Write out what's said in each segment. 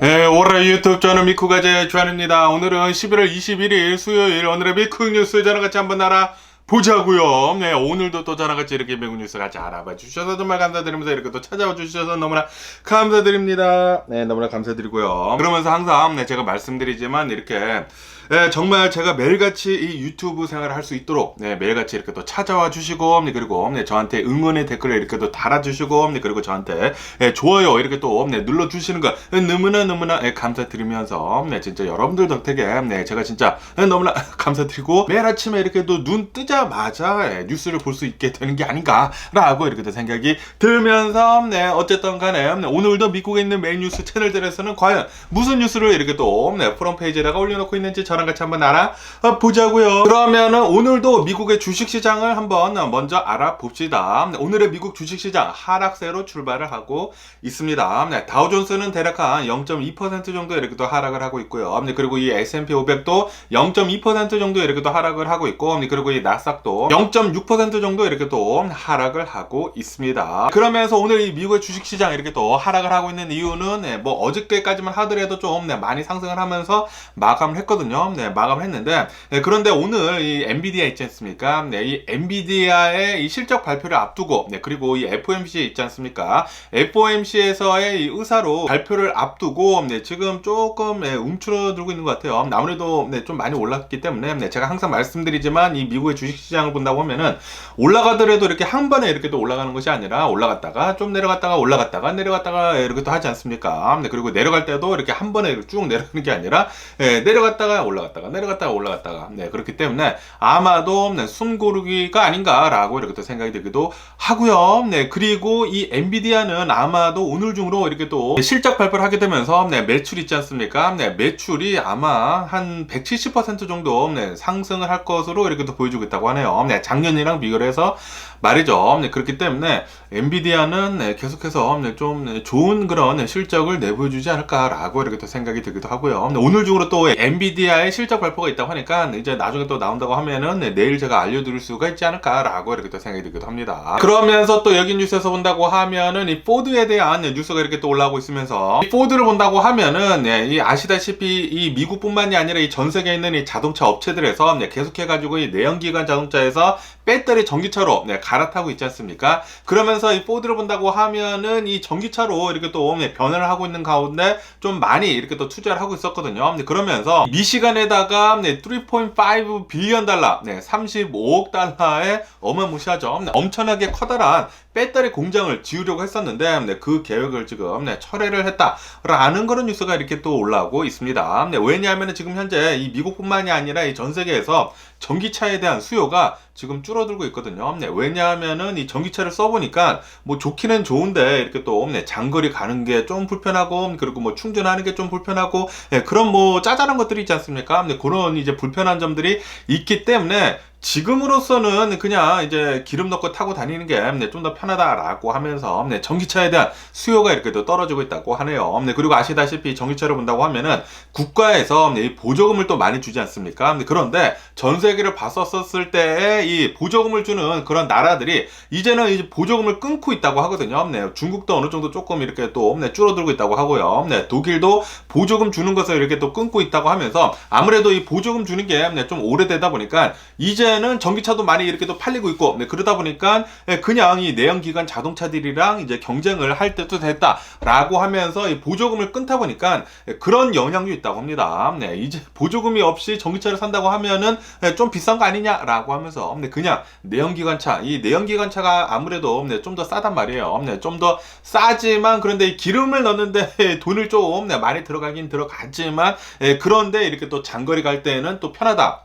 네, 올해 유튜브 저는 미쿠가제 주한입니다. 오늘은 11월 21일 수요일 오늘의 미쿠 뉴스 저랑 같이 한번 알아보자고요. 네, 오늘도 또 저랑 같이 이렇게 미국 뉴스 같이 알아봐 주셔서 정말 감사드리면서 이렇게 또 찾아와 주셔서 너무나 감사드립니다. 네, 너무나 감사드리고요. 그러면서 항상 제가 말씀드리지만 이렇게 정말 제가 매일같이 이 유튜브 생활을 할 수 있도록 매일같이 이렇게 또 찾아와 주시고 그리고 저한테 응원의 댓글을 이렇게 또 달아주시고 그리고 저한테 좋아요 이렇게 또 눌러주시는 거 너무나 감사드리면서 진짜 여러분들 덕택에 제가 진짜 너무나 감사드리고 매일 아침에 이렇게 또 눈 뜨자마자 뉴스를 볼 수 있게 되는 게 아닌가라고 이렇게 또 생각이 들면서 어쨌든 간에 오늘도 미국에 있는 메인 뉴스 채널들에서는 과연 무슨 뉴스를 이렇게 또 프론페이지에다가 올려놓고 있는지 저랑 같이 한번 알아보자고요. 그러면은 오늘도 미국의 주식시장을 한번 먼저 알아봅시다. 오늘의 미국 주식시장 하락세로 출발을 하고 있습니다. 다우존스는 대략 한 0.2% 정도 이렇게 또 하락을 하고 있고요. 그리고 이 S&P 500도 0.2% 정도 이렇게 또 하락을 하고 있고 그리고 이 나스닥도 0.6% 정도 이렇게 또 하락을 하고 있습니다. 그러면서 오늘 이 미국의 주식시장 이렇게 또 하락을 하고 있는 이유는 뭐 어저께까지만 하더라도 좀 많이 상승을 하면서 마감을 했거든요. 마감을 했는데 그런데 오늘 이 엔비디아 있지 않습니까? 이 엔비디아의 이 실적 발표를 앞두고 그리고 이 FOMC 있지 않습니까? FOMC에서의 이 의사로 발표를 앞두고 지금 조금 움츠러들고 있는 것 같아요. 아무래도 좀 많이 올랐기 때문에 제가 항상 말씀드리지만 이 미국의 주식시장을 본다고 하면은 올라가더라도 이렇게 한 번에 이렇게 또 올라가는 것이 아니라 올라갔다가 좀 내려갔다가 올라갔다가 내려갔다가 이렇게 또 하지 않습니까? 그리고 내려갈 때도 이렇게 한 번에 쭉 내려가는 게 아니라 내려갔다가 올라갔다가 내려갔다가 올라갔다가 그렇기 때문에 아마도 숨 고르기가 아닌가라고 이렇게 또 생각이 들기도 하고요. 그리고 이 엔비디아는 아마도 오늘 중으로 이렇게 또 실적 발표를 하게 되면서 매출 있지 않습니까? 매출이 아마 한 170% 정도 상승을 할 것으로 이렇게 또 보여주고 있다고 하네요. 작년이랑 비교를 해서 말이죠. 그렇기 때문에 엔비디아는 계속해서 좀 좋은 그런 실적을 내보여주지 않을까라고 이렇게 또 생각이 들기도 하고요. 오늘 중으로 또 엔비디아의 실적 발표가 있다고 하니까 이제 나중에 또 나온다고 하면은 내일 제가 알려드릴 수가 있지 않을까라고 이렇게 또 생각이 들기도 합니다. 그러면서 또 여기 뉴스에서 본다고 하면은 이 포드에 대한 뉴스가 이렇게 또 올라오고 있으면서 이 포드를 본다고 하면은 이 아시다시피 이 미국뿐만이 아니라 이 전 세계에 있는 이 자동차 업체들에서 계속해가지고 이 내연기관 자동차에서 배터리 전기차로 갈아타고 있지 않습니까? 그러면서 이 포드를 본다고 하면은 이 전기차로 이렇게 또 변화를 하고 있는 가운데 좀 많이 이렇게 또 투자를 하고 있었거든요. 그러면서 미시간에다가 3.5 빌리언 달러, 35억 달러의 어마무시하죠. 엄청나게 커다란 배터리 공장을 지으려고 했었는데 그 계획을 지금 철회를 했다라는 그런 뉴스가 이렇게 또 올라오고 있습니다. 왜냐하면 지금 현재 이 미국뿐만이 아니라 이 전 세계에서 전기차에 대한 수요가 지금 줄어들고 있거든요. 왜냐하면은 이 전기차를 써보니까 뭐 좋기는 좋은데 이렇게 또 장거리 가는 게 좀 불편하고 그리고 뭐 충전하는 게 좀 불편하고 그런 뭐 짜잘한 것들이 있지 않습니까? 그런 이제 불편한 점들이 있기 때문에 지금으로서는 그냥 이제 기름 넣고 타고 다니는 게 좀 더 편하다라고 하면서 전기차에 대한 수요가 이렇게 또 떨어지고 있다고 하네요. 그리고 아시다시피 전기차를 본다고 하면은 국가에서 이 보조금을 또 많이 주지 않습니까? 그런데 전 세계를 봤었을 때에 이 보조금을 주는 그런 나라들이 이제는 이제 보조금을 끊고 있다고 하거든요. 중국도 어느 정도 조금 이렇게 또 줄어들고 있다고 하고요. 독일도 보조금 주는 것을 이렇게 또 끊고 있다고 하면서 아무래도 이 보조금 주는 게 좀 오래되다 보니까 이제는 전기차도 많이 이렇게 또 팔리고 있고 그러다 보니까 그냥 이 내연기관 자동차들이랑 이제 경쟁을 할 때도 됐다라고 하면서 이 보조금을 끊다 보니까 그런 영향도 있다고 합니다. 이제 보조금이 없이 전기차를 산다고 하면은 좀 비싼 거 아니냐라고 하면서 그냥 내연기관차 이 내연기관차가 아무래도 좀 더 싸단 말이에요. 좀 더 싸지만 그런데 이 기름을 넣는데 돈을 좀 많이 들어가긴 들어가지만 그런데 이렇게 또 장거리 갈 때는 또 편하다.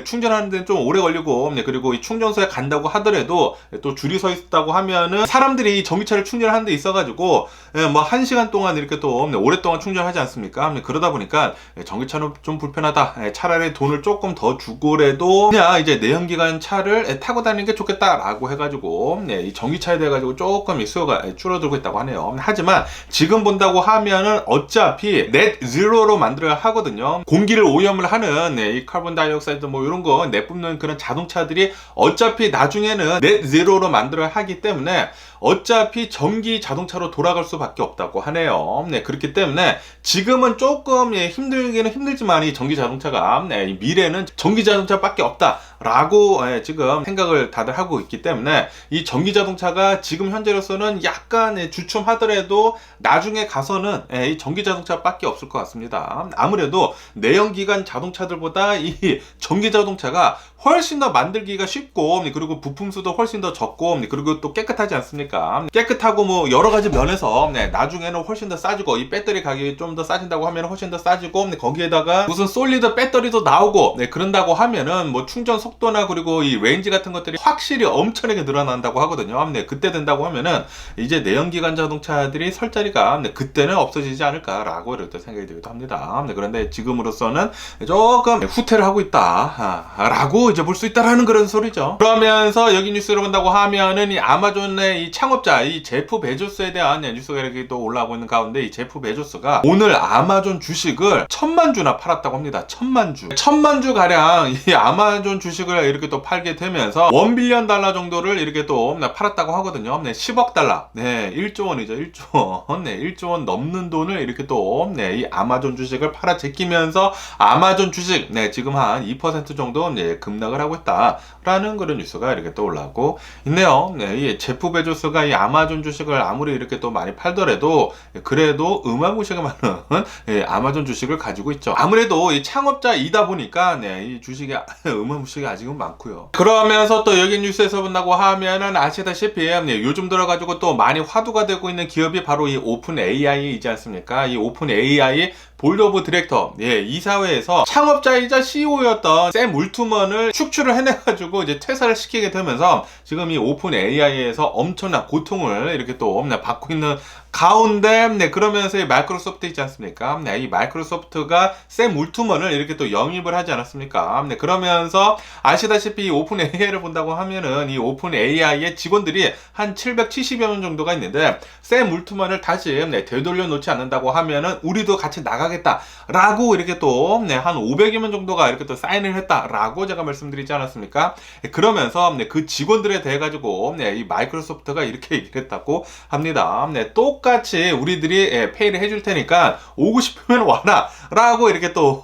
충전하는 데는 좀 오래 걸리고 그리고 이 충전소에 간다고 하더라도 또 줄이 서 있다고 하면은 사람들이 전기차를 충전하는 데 있어가지고 뭐 1시간 동안 이렇게 또 오랫동안 충전하지 않습니까? 그러다 보니까 전기차는 좀 불편하다. 차라리 돈을 조금 더 주고라도 그냥 이제 내연기관 차를 타고 다니는 게 좋겠다라고 해가지고 이 전기차에 대해 가지고 조금 이 수요가 줄어들고 있다고 하네요. 하지만 지금 본다고 하면은 어차피 넷 제로로 만들어야 하거든요. 공기를 오염을 하는 이 카본 다이옥사이드 뭐 이런 거 내뿜는 그런 그런 자동차들이 어차피 나중에는 넷 제로로 만들어야 하기 때문에 어차피 전기 자동차로 돌아갈 수밖에 없다고 하네요. 네, 그렇기 때문에 지금은 조금 힘들기는 힘들지만 이 전기 자동차가 이 미래는 전기 자동차밖에 없다라고 지금 생각을 다들 하고 있기 때문에 이 전기 자동차가 지금 현재로서는 약간 주춤하더라도 나중에 가서는 이 전기 자동차밖에 없을 것 같습니다. 아무래도 내연기관 자동차들보다 이 전기 자동차가 훨씬 더 만들기가 쉽고 그리고 부품 수도 훨씬 더 적고 그리고 또 깨끗하지 않습니까? 깨끗하고 뭐 여러 가지 면에서 나중에는 훨씬 더 싸지고 이 배터리 가격이 좀 더 싸진다고 하면 훨씬 더 싸지고 거기에다가 무슨 솔리드 배터리도 나오고 그런다고 하면은 뭐 충전 속도나 그리고 이 레인지 같은 것들이 확실히 엄청나게 늘어난다고 하거든요. 그때 된다고 하면은 이제 내연기관 자동차들이 설 자리가 그때는 없어지지 않을까라고 이렇게 생각이 들기도 합니다. 그런데 지금으로서는 조금 후퇴를 하고 있다라고 이제 볼 수 있다라는 그런 소리죠. 그러면서 여기 뉴스를 본다고 하면은 이 아마존의 이 창업자 이 제프 베조스에 대한 뉴스가 이렇게 또 올라오고 있는 가운데 이 제프 베조스가 오늘 아마존 주식을 1000만 주나 팔았다고 합니다. 1000만 주 가량 이 아마존 주식을 이렇게 또 팔게 되면서 $1 빌리언 정도를 이렇게 또 팔았다고 하거든요. 10억 달러. 1조 원이죠. 1조 원. 1조 원 넘는 돈을 이렇게 또 이 아마존 주식을 팔아 제끼면서 아마존 주식 지금 한 2% 정도 급락을 하고 있다라는 그런 뉴스가 이렇게 또 올라오고 있네요. 이 제프 베조스가 이 아마존 주식을 아무리 이렇게 또 많이 팔더라도 그래도 어마무시하게 많은 아마존 주식을 가지고 있죠. 아무래도 이 창업자이다 보니까 이 주식이 어마무시하게 아직은 많고요. 그러면서 또 여기 뉴스에서 본다고 하면은 아시다시피 요즘 들어가지고 또 많이 화두가 되고 있는 기업이 바로 이 오픈 AI이지 않습니까? 이 오픈 AI 보드 오브 디렉터 이사회에서 창업자이자 CEO였던 샘 울트먼을 축출을 해내가지고 이제 퇴사를 시키게 되면서 지금 이 오픈 AI에서 엄청난 고통을 이렇게 또 받고 있는 가운데 그러면서 이 마이크로소프트 있지 않습니까? 이 마이크로소프트가 샘 울트먼을 이렇게 또 영입을 하지 않았습니까? 그러면서 아시다시피 이 오픈 AI를 본다고 하면은 이 오픈 AI의 직원들이 한 770여 명 정도가 있는데 샘 울트먼을 다시 되돌려 놓지 않는다고 하면은 우리도 같이 나가겠다라고 이렇게 또 한 500여 명 정도가 이렇게 또 사인을 했다라고 제가 말씀드리지 않았습니까? 그러면서 그 직원들에 대해 가지고 이 마이크로소프트가 이렇게 얘기를 했다고 합니다. 똑같이 우리들이 페이를 해줄 테니까 오고 싶으면 와라 라고 이렇게 또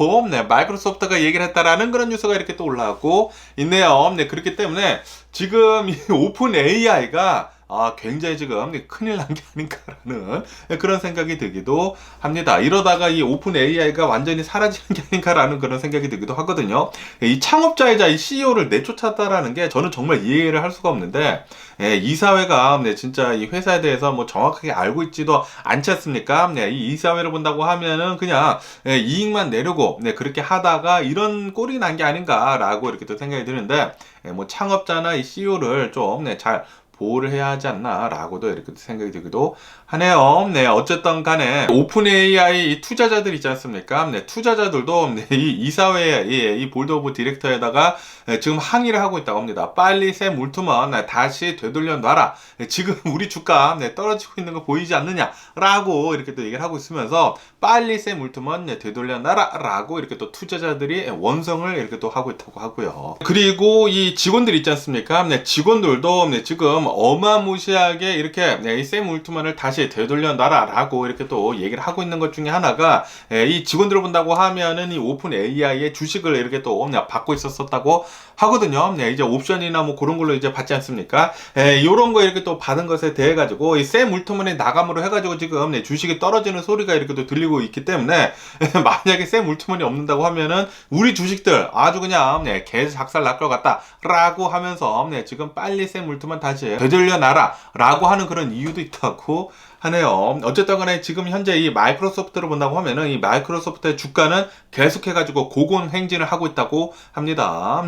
마이크로소프트가 얘기를 했다라는 그런 뉴스가 이렇게 또 올라오고 있네요. 그렇기 때문에 지금 이 오픈 AI가 굉장히 지금 큰일 난 게 아닌가라는 그런 생각이 들기도 합니다. 이러다가 이 오픈 AI가 완전히 사라지는 게 아닌가라는 그런 생각이 들기도 하거든요. 이 창업자이자 이 CEO를 내쫓았다라는 게 저는 정말 이해를 할 수가 없는데 이사회가 진짜 이 회사에 대해서 뭐 정확하게 알고 있지도 않지 않습니까? 이 이사회를 본다고 하면은 그냥 이익만 내려고 그렇게 하다가 이런 꼴이 난 게 아닌가라고 이렇게 또 생각이 드는데 뭐 창업자나 이 CEO를 좀 잘 보호를 해야 하지 않나 라고도 이렇게 생각이 들기도 하네요. 어쨌든 간에 오픈 AI 투자자들 있지 않습니까? 투자자들도 이 이사회의 이 보드 오브 디렉터에다가 지금 항의를 하고 있다고 합니다. 빨리 샘 울트먼 다시 되돌려 놔라. 지금 우리 주가 떨어지고 있는 거 보이지 않느냐 라고 이렇게 또 얘기를 하고 있으면서 빨리 샘 울트먼 되돌려 놔라 라고 이렇게 또 투자자들이 원성을 이렇게 또 하고 있다고 하고요. 그리고 이 직원들 있지 않습니까? 직원들도 지금 어마무시하게 이렇게 이 샘 울트먼을 다시 되돌려 놔라 라고 이렇게 또 얘기를 하고 있는 것 중에 하나가 이 직원들을 본다고 하면은 이 오픈 AI의 주식을 이렇게 또 받고 있었다고 하거든요. 이제 옵션이나 뭐 그런 걸로 이제 받지 않습니까? 요런 거 이렇게 또 받은 것에 대해 가지고 이 샘 울트먼의 나감으로 해가지고 지금 주식이 떨어지는 소리가 이렇게 또 들리고 있기 때문에 만약에 샘 울트먼이 없는다고 하면은 우리 주식들 아주 그냥 개 작살 날 것 같다 라고 하면서 지금 빨리 샘 울트먼 다시 되돌려 놔라 라고 하는 그런 이유도 있다고 하네요. 어쨌든 간에 지금 현재 이 마이크로소프트를 본다고 하면은 이 마이크로소프트의 주가는 계속해가지고 고공 행진을 하고 있다고 합니다.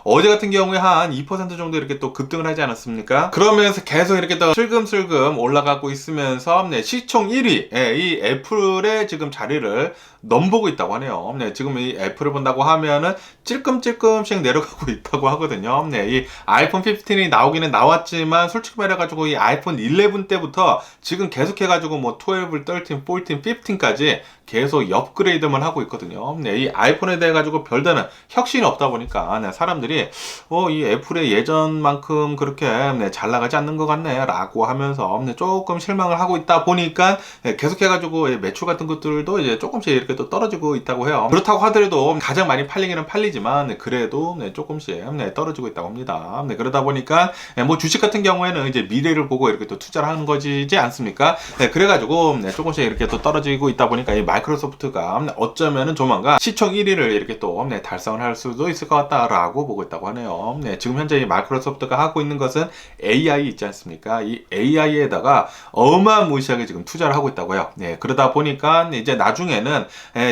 어제 같은 경우에 한 2% 정도 이렇게 또 급등을 하지 않았습니까? 그러면서 계속 이렇게 또 슬금슬금 올라가고 있으면서 시총 1위 이 애플의 지금 자리를 넘보고 있다고 하네요. 지금 이 애플을 본다고 하면은 찔끔찔끔씩 내려가고 있다고 하거든요. 이 아이폰 15이 나오기는 나왔지만 솔직히 말해가지고 이 아이폰 11 때부터 지금 계속해가지고 뭐 12, 13, 14, 15까지 계속 업그레이드만 하고 있거든요. 네, 이 아이폰에 대해 가지고 별다른 혁신이 없다 보니까 네, 사람들이 이 애플의 예전만큼 그렇게 네, 잘 나가지 않는 것 같네 라고 하면서 네, 조금 실망을 하고 있다 보니까 네, 계속해 가지고 매출 같은 것들도 이제 조금씩 이렇게 또 떨어지고 있다고 해요. 그렇다고 하더라도 가장 많이 팔리기는 팔리지만 네, 그래도 네, 조금씩 네, 떨어지고 있다고 합니다. 네, 그러다 보니까 뭐 주식 같은 경우에는 이제 미래를 보고 이렇게 또 투자를 하는 거지 않습니까? 네, 그래가지고 네, 조금씩 이렇게 또 떨어지고 있다 보니까 이 마이크로소프트가 어쩌면은 조만간 시총 1위를 이렇게 또 네, 달성을 할 수도 있을 것 같다라고 보고 있다고 하네요. 네, 지금 현재 이 마이크로소프트가 하고 있는 것은 AI 있지 않습니까? 이 AI에다가 어마무시하게 지금 투자를 하고 있다고요. 네, 그러다 보니까 이제 나중에는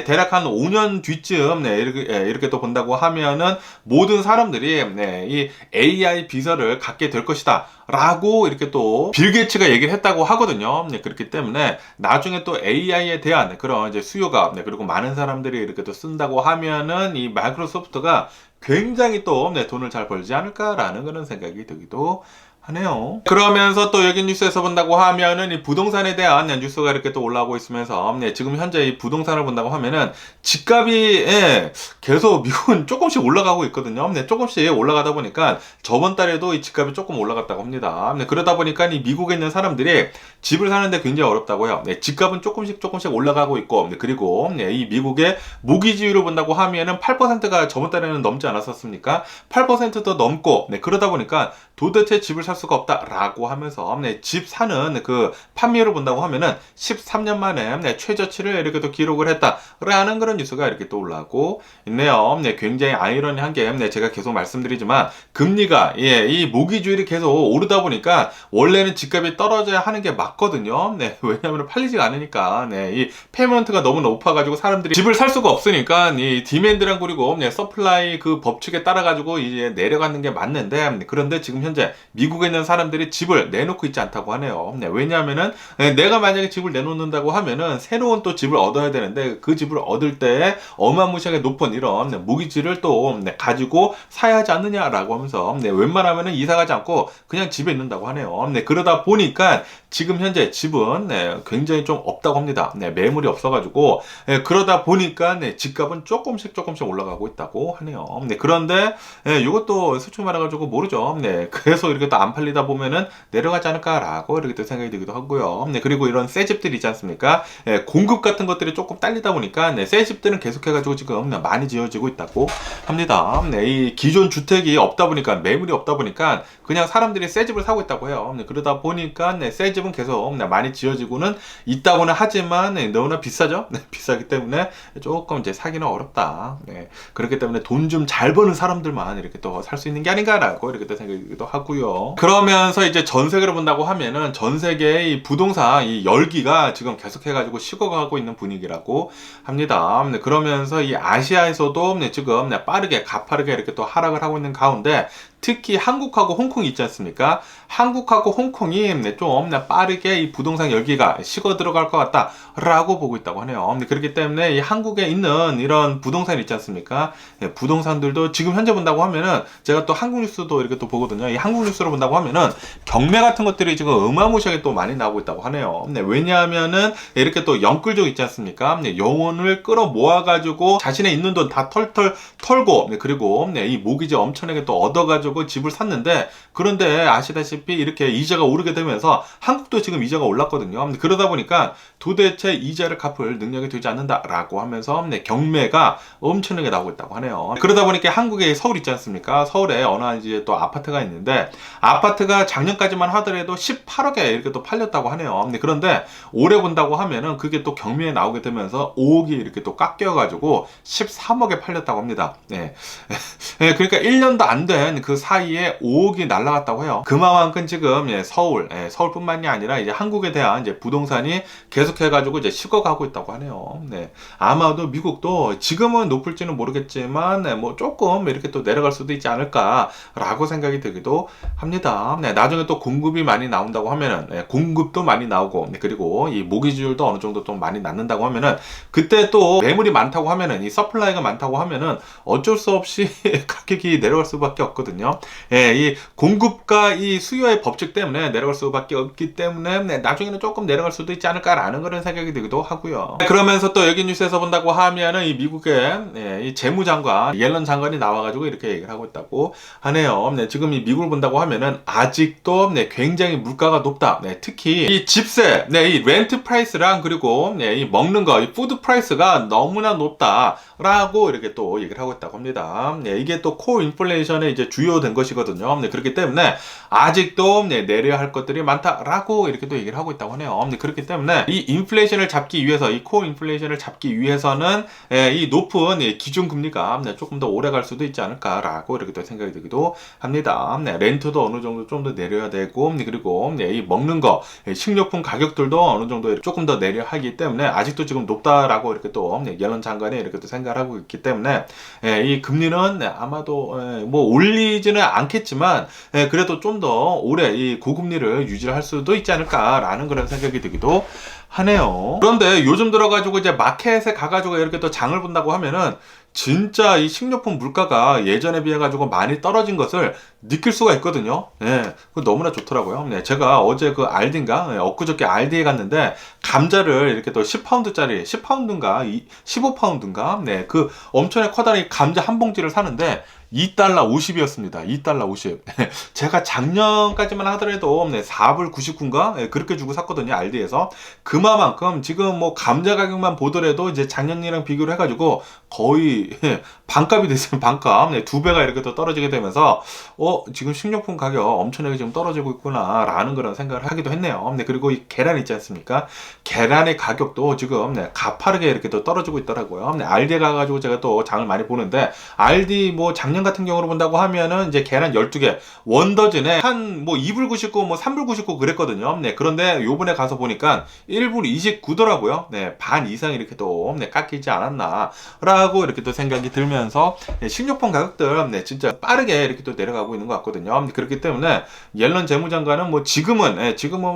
대략 한 5년 뒤쯤 네, 이렇게 또 본다고 하면은 모든 사람들이 네, 이 AI 비서를 갖게 될 것이다 라고 이렇게 또 빌 게이츠가 얘기를 했다고 하거든요. 네, 그렇기 때문에 나중에 또 AI에 대한 그런 이제 수요가 네, 그리고 많은 사람들이 이렇게 또 쓴다고 하면은 이 마이크로소프트가 굉장히 또 네, 돈을 잘 벌지 않을까라는 그런 생각이 들기도 하네요. 그러면서 또 여기 뉴스에서 본다고 하면은 이 부동산에 대한 뉴스가 이렇게 또 올라오고 있으면서 네, 지금 현재 이 부동산을 본다고 하면은 집값이 계속 미국은 조금씩 올라가고 있거든요. 네, 조금씩 올라가다 보니까 저번 달에도 이 집값이 조금 올라갔다고 합니다. 네, 그러다 보니까 이 미국에 있는 사람들이 집을 사는데 굉장히 어렵다고요. 네, 집값은 조금씩 올라가고 있고 네, 그리고 네, 이 미국의 모기지율을 본다고 하면은 8%가 저번 달에는 넘지 않았었습니까? 8%도 넘고 네, 그러다 보니까 도대체 집을 살 수가 없다라고 하면서 네, 집 사는 그 판매율을 본다고 하면은 13년 만에 네, 최저치를 이렇게 또 기록을 했다라는 그런 뉴스가 이렇게 또 올라오고 있네요. 네, 굉장히 아이러니한 게 네, 제가 계속 말씀드리지만 금리가 이 모기주율이 계속 오르다 보니까 원래는 집값이 떨어져야 하는 게 맞거든요. 네, 왜냐하면 팔리지가 않으니까 네, 이 페이먼트가 너무 높아가지고 사람들이 집을 살 수가 없으니까 이 디맨드랑 그리고 네, 서플라이 그 법칙에 따라 가지고 이제 내려가는 게 맞는데 그런데 지금 현재 미국에 있는 사람들이 집을 내놓고 있지 않다고 하네요. 네, 왜냐하면은 내가 만약에 집을 내놓는다고 하면은 새로운 또 집을 얻어야 되는데 그 집을 얻을 때 어마무시하게 높은 이런 모기지를 또 가지고 사야 하지 않느냐라고 하면서 웬만하면은 이사 가지 않고 그냥 집에 있는다고 하네요. 네, 그러다 보니까 지금 현재 집은 굉장히 좀 없다고 합니다. 네, 매물이 없어가지고 그러다 보니까 집값은 조금씩 올라가고 있다고 하네요. 네, 그런데 이것도 솔직히 말해가지고 모르죠. 네, 그래서 이렇게 또 안 팔리다 보면은 내려가지 않을까라고 이렇게 또 생각이 들기도 하고요. 네, 그리고 이런 새 집들이 있지 않습니까? 공급 같은 것들이 조금 딸리다 보니까 새 집들은 계속해가지고 지금 많이 지어지고 있다고 합니다. 네, 이 기존 주택이 없다 보니까 매물이 없다 보니까 그냥 사람들이 새 집을 사고 있다고 해요. 네, 그러다 보니까 새 집은 계속 많이 지어지고는 있다고는 하지만 너무나 비싸죠. 네, 비싸기 때문에 조금 이제 사기는 어렵다. 네, 그렇기 때문에 돈 좀 잘 버는 사람들만 이렇게 또 살 수 있는 게 아닌가라고 이렇게 또 생각이기도 하고요. 그러면서 이제 전 세계를 본다고 하면은 전 세계의 이 부동산 이 열기가 지금 계속해가지고 식어가고 있는 분위기라고 합니다. 네, 그러면서 이 아시아에서도 지금 빠르게 가파르게 이렇게 또 하락을 하고 있는 가운데 특히 한국하고 홍콩이 있지 않습니까? 한국하고 홍콩이 좀 빠르게 이 부동산 열기가 식어 들어갈 것 같다라고 보고 있다고 하네요. 그렇기 때문에 이 한국에 있는 이런 부동산 있지 않습니까? 부동산들도 지금 현재 본다고 하면은 제가 또 한국 뉴스도 이렇게 또 보거든요. 이 한국 뉴스로 본다고 하면은 경매 같은 것들이 지금 어마무시하게 또 많이 나오고 있다고 하네요. 왜냐하면은 이렇게 또 영끌족 있지 않습니까? 영혼을 끌어 모아가지고 자신의 있는 돈 다 털털 털고 그리고 이 모기지 엄청나게 또 얻어가지고 집을 샀는데 그런데 아시다시피 이렇게 이자가 오르게 되면서 한국도 지금 이자가 올랐거든요. 그러다 보니까 도대체 이자를 갚을 능력이 되지 않는다라고 하면서 경매가 엄청나게 나오고 있다고 하네요. 그러다 보니까 한국에 서울 있지 않습니까? 서울에 어느 한 이제 또 아파트가 있는데 아파트가 작년까지만 하더라도 18억에 이렇게 또 팔렸다고 하네요. 그런데 올해 본다고 하면은 그게 또 경매에 나오게 되면서 5억이 이렇게 또 깎여가지고 13억에 팔렸다고 합니다. 네. 그러니까 1년도 안 된 그 사이에 5억이 날라갔다고 해요. 그만큼 지금 서울뿐만이 아니라 이제 한국에 대한 이제 부동산이 계속해가지고 이제 식어가고 있다고 하네요. 네. 아마도 미국도 지금은 높을지는 모르겠지만 뭐 조금 이렇게 또 내려갈 수도 있지 않을까라고 생각이 들기도 합니다. 네. 나중에 또 공급이 많이 나온다고 하면은 공급도 많이 나오고 그리고 이 모기지율도 어느 정도 좀 많이 낳는다고 하면은 그때 또 매물이 많다고 하면은 이 서플라이가 많다고 하면은 어쩔 수 없이 가격이 내려갈 수밖에 없거든요. 있거든요. 예, 이 공급과 이 수요의 법칙 때문에 내려갈 수밖에 없기 때문에 나중에는 조금 내려갈 수도 있지 않을까라는 그런 생각이 들기도 하고요. 그러면서 또 여기 뉴스에서 본다고 하면은 이 미국의 이 재무장관 옐런 장관이 나와가지고 이렇게 얘기를 하고 있다고 하네요. 지금 이 미국을 본다고 하면은 아직도 굉장히 물가가 높다. 특히 이 집세, 이 렌트 프라이스랑 그리고 이 먹는 거, 이 푸드 프라이스가 너무나 높다라고 이렇게 또 얘기를 하고 있다고 합니다. 이게 또 코 인플레이션의 이제 주요된 것이거든요. 그렇기 때문에 아직도 내려야 할 것들이 많다라고 이렇게 또 얘기를 하고 있다고 하네요. 그렇기 때문에 이 인플레이션을 잡기 위해서, 이 코 인플레이션을 잡기 위해서는 이 높은 기준 금리가 조금 더 오래 갈 수도 있지 않을까라고 이렇게 또 생각이 들기도 합니다. 렌트도 어느 정도 좀 더 내려야 되고, 그리고 이 먹는 거, 식료품 가격들도 어느 정도 조금 더 내려야 하기 때문에 아직도 지금 높다라고 이렇게 또 옐런 장관이 이렇게 또 생각을 하고 있기 때문에 이 금리는 아마도 뭐 올리지는 않겠지만 그래도 좀 더 오래 이 고금리를 유지를 할 수도 있지 않을까라는 그런 생각이 들기도 하네요. 그런데 요즘 들어가지고 이제 마켓에 가가지고 이렇게 또 장을 본다고 하면은 진짜 이 식료품 물가가 예전에 비해 가지고 많이 떨어진 것을 느낄 수가 있거든요. 그거 너무나 좋더라고요. 제가 어제 그 알디인가 엊그저께 알디에 갔는데 감자를 이렇게 또 10파운드짜리 10파운드인가 15파운드인가 그 엄청나게 커다란 감자 한 봉지를 사는데 $2 50이었습니다. $2 50. 제가 작년까지만 하더라도 4불 99인가 그렇게 주고 샀거든요. 알디에서. 그만큼 지금 뭐 감자 가격만 보더라도 이제 작년이랑 비교를 해가지고 거의 반값이 됐어요. 반값. 2배가 이렇게 또 떨어지게 되면서 지금 식료품 가격 엄청나게 지금 떨어지고 있구나 라는 그런 생각을 하기도 했네요. 그리고 이 계란 있지 않습니까? 계란의 가격도 지금 가파르게 이렇게 또 떨어지고 있더라고요. 알디에 가가지고 제가 또 장을 많이 보는데 알디 뭐 작년 같은 경우로 본다고 하면은 이제 계란 12개 원더진에 한 뭐 2불 99, 뭐 3불 99 그랬거든요. 그런데 요번에 가서 보니까 1불 29더라고요. 반 이상 이렇게 또 깎이지 않았나 라고 이렇게 또 생각이 들면서 식료품 가격들 진짜 빠르게 이렇게 또 내려가고 있는 것 같거든요. 그렇기 때문에 옐런 재무장관은 뭐 지금은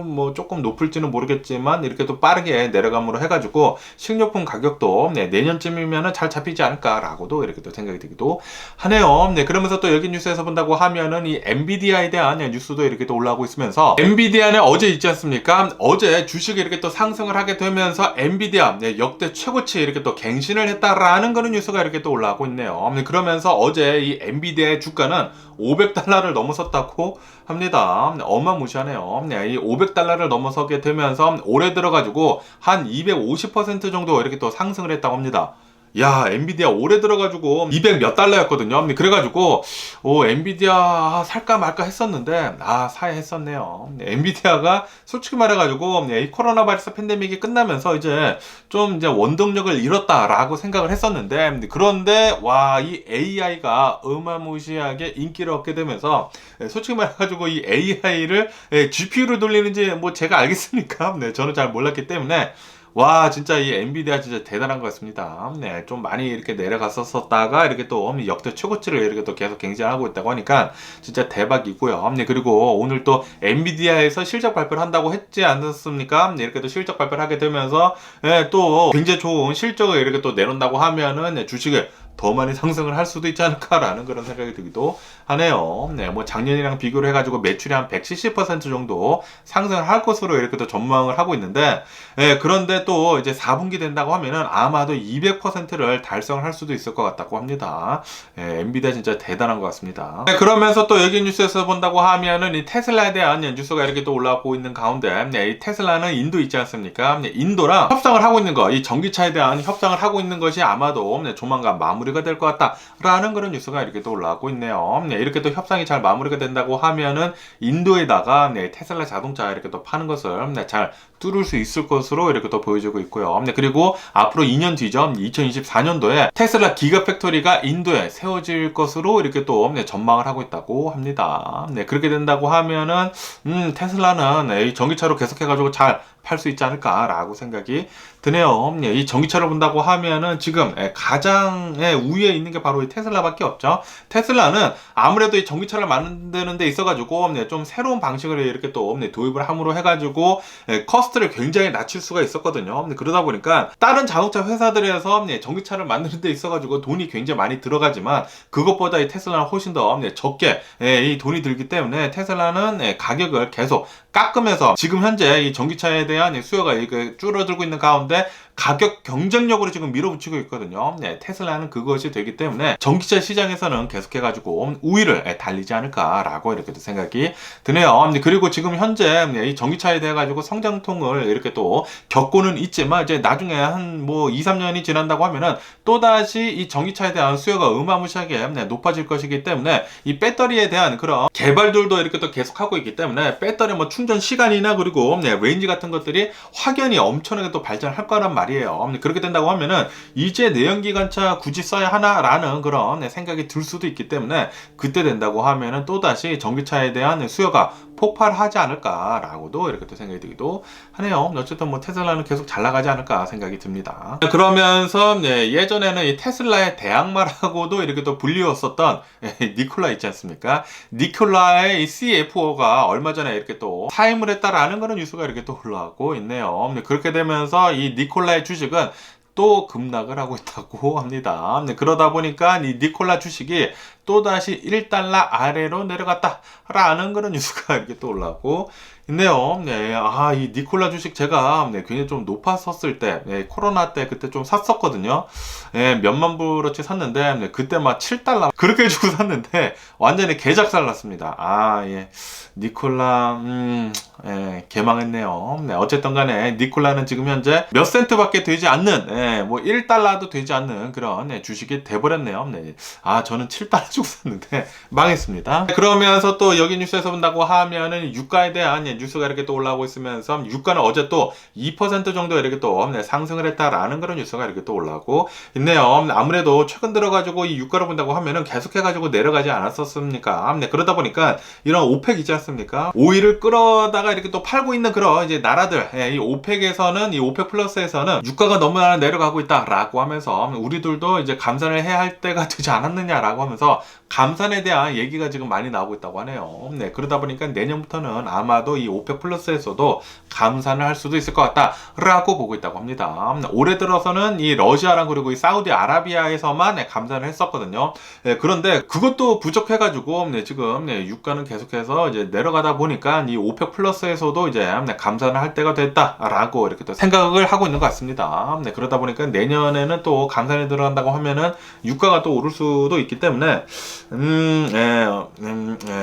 뭐 조금 높을지는 모르겠지만 이렇게 또 빠르게 내려감으로 해가지고 식료품 가격도 내년쯤이면은 잘 잡히지 않을까라고도 이렇게 또 생각이 들기도 하네요. 그러면서 또 여기 뉴스에서 본다고 하면은 이 엔비디아에 대한 뉴스도 이렇게 또 올라오고 있으면서 엔비디아는 어제 있지 않습니까? 어제 주식이 이렇게 또 상승을 하게 되면서 엔비디아 역대 최고치 이렇게 또 갱신을 했다라는 그런 뉴스가 이렇게 또 올라오고 있네요. 그러면서 어제 이 엔비디아의 주가는 $500를 넘어섰다고 합니다. 어마무시하네요. 이 $500를 넘어서게 되면서 올해 들어가지고 한 250% 정도 이렇게 또 상승을 했다고 합니다. 야, 엔비디아 올해 들어가지고 200 몇 달러였거든요. 그래가지고 엔비디아 살까 말까 했었는데 사야 했었네요. 엔비디아가 솔직히 말해가지고 이 코로나 바이러스 팬데믹이 끝나면서 이제 좀 이제 원동력을 잃었다라고 생각을 했었는데 그런데 이 AI가 어마무시하게 인기를 얻게 되면서 솔직히 말해가지고 이 AI를 GPU를 돌리는지 뭐 제가 알겠습니까? 저는 잘 몰랐기 때문에 진짜 이 엔비디아 진짜 대단한 것 같습니다. 좀 많이 이렇게 내려갔었다가 이렇게 또 역대 최고치를 이렇게 또 계속 갱신하고 있다고 하니까 진짜 대박이고요. 그리고 오늘 또 엔비디아에서 실적 발표를 한다고 했지 않았습니까? 이렇게 또 실적 발표를 하게 되면서 또 굉장히 좋은 실적을 이렇게 또 내놓는다고 하면은 주식을 더 많이 상승을 할 수도 있지 않을까라는 그런 생각이 들기도 하네요. 뭐 작년이랑 비교를 해가지고 매출이 한 170% 정도 상승을 할 것으로 이렇게 또 전망을 하고 있는데, 그런데 또 이제 4분기 된다고 하면은 아마도 200%를 달성을 할 수도 있을 것 같다고 합니다. 엔비디아 진짜 대단한 것 같습니다. 그러면서 또 여기 뉴스에서 본다고 하면은 이 테슬라에 대한 뉴스가 이렇게 또 올라오고 있는 가운데, 이 테슬라는 인도 있지 않습니까? 인도랑 협상을 하고 있는 거, 이 전기차에 대한 협상을 하고 있는 것이 아마도 조만간 마무리가 될 것 같다라는 그런 뉴스가 이렇게 또 올라오고 있네요. 이렇게 또 협상이 잘 마무리가 된다고 하면은 인도에다가 테슬라 자동차 이렇게 또 파는 것을 잘 뚫을 수 있을 것으로 이렇게 또 보여지고 있고요. 그리고 앞으로 2년 뒤죠. 2024년도에 테슬라 기가팩토리가 인도에 세워질 것으로 이렇게 또 전망을 하고 있다고 합니다. 그렇게 된다고 하면은 테슬라는 이 전기차로 계속해가지고 잘 팔 수 있지 않을까라고 생각이 드네요. 이 전기차를 본다고 하면은 지금 가장 우위에 있는 게 바로 이 테슬라밖에 없죠. 테슬라는 아무래도 이 전기차를 만드는 데 있어가지고 좀 새로운 방식을 이렇게 또 도입을 함으로 해가지고 커스트를 굉장히 낮출 수가 있었거든요. 그러다 보니까 다른 자동차 회사들에서 전기차를 만드는 데 있어가지고 돈이 굉장히 많이 들어가지만 그것보다 이 테슬라는 훨씬 더 적게 이 돈이 들기 때문에 테슬라는 가격을 계속 깎으면서 지금 현재 이 전기차에 대한 수요가 줄어들고 있는 가운데 가격 경쟁력으로 지금 밀어붙이고 있거든요. 테슬라는 그것이 되기 때문에 전기차 시장에서는 계속해가지고 우위를 달리지 않을까라고 이렇게 또 생각이 드네요. 그리고 지금 현재 이 전기차에 대해 가지고 성장통을 이렇게 또 겪고는 있지만 이제 나중에 한 뭐 2, 3년이 지난다고 하면은 또다시 이 전기차에 대한 수요가 어마무시하게 높아질 것이기 때문에 이 배터리에 대한 그런 개발들도 이렇게 또 계속하고 있기 때문에 배터리 뭐 충전 시간이나 그리고 레인지 같은 것들이 확연히 엄청나게 또 발전할 거란 말이에요. 그렇게 된다고 하면은 이제 내연기관차 굳이 써야 하나라는 그런 생각이 들 수도 있기 때문에 그때 된다고 하면은 또다시 전기차에 대한 수요가 폭발하지 않을까라고도 이렇게 또 생각이 들기도 하네요. 어쨌든 뭐 테슬라는 계속 잘 나가지 않을까 생각이 듭니다. 그러면서 예전에는 이 테슬라의 대항마라고도 이렇게 또 불리웠었던 니콜라 있지 않습니까? 니콜라의 CFO가 얼마 전에 이렇게 또 사임을 했다라는 그런 뉴스가 이렇게 또 올라오고 있네요. 그렇게 되면서 이 니콜라의 주식은 또 급락을 하고 있다고 합니다. 그러다 보니까 이 니콜라 주식이 또다시 1달러 아래로 내려갔다라는 그런 뉴스가 이렇게 또 올라오고 있네요. 이 니콜라 주식 제가 굉장히 좀 높았었을 때, 코로나 때 그때 좀 샀었거든요. 몇만 불어치 샀는데, 그때 막 7달러 그렇게 주고 샀는데, 완전히 개작살 났습니다. 니콜라, 개망했네요. 어쨌든 간에, 니콜라는 지금 현재 몇 센트밖에 되지 않는, 뭐 1달러도 되지 않는 그런 주식이 돼버렸네요. 저는 7달러 주고 샀는데, 망했습니다. 그러면서 또 여기 뉴스에서 본다고 하면은, 유가에 대한 뉴스가 이렇게 또 올라오고 있으면서 유가는 어제 또 2% 정도 이렇게 또 상승을 했다라는 그런 뉴스가 이렇게 또 올라오고 있네요. 아무래도 최근 들어가지고 이 유가를 본다고 하면은 계속해가지고 내려가지 않았었습니까? 그러다 보니까 이런 오펙 있지 않습니까? 오일을 끌어다가 이렇게 또 팔고 있는 그런 이제 나라들, 이 오펙에서는 이 오펙 플러스에서는 유가가 너무 내려가고 있다라고 하면서 우리들도 이제 감산을 해야 할 때가 되지 않았느냐라고 하면서 감산에 대한 얘기가 지금 많이 나오고 있다고 하네요. 그러다 보니까 내년부터는 아마도 이 오펙 플러스에서도 감산을 할 수도 있을 것 같다라고 보고 있다고 합니다. 올해 들어서는 이 러시아랑 그리고 이 사우디아라비아에서만 감산을 했었거든요. 그런데 그것도 부족해가지고 지금 유가는 계속해서 이제 내려가다 보니까 이 오펙 플러스에서도 이제 감산을 할 때가 됐다라고 이렇게 또 생각을 하고 있는 것 같습니다. 그러다 보니까 내년에는 또 감산에 들어간다고 하면은 유가가 또 오를 수도 있기 때문에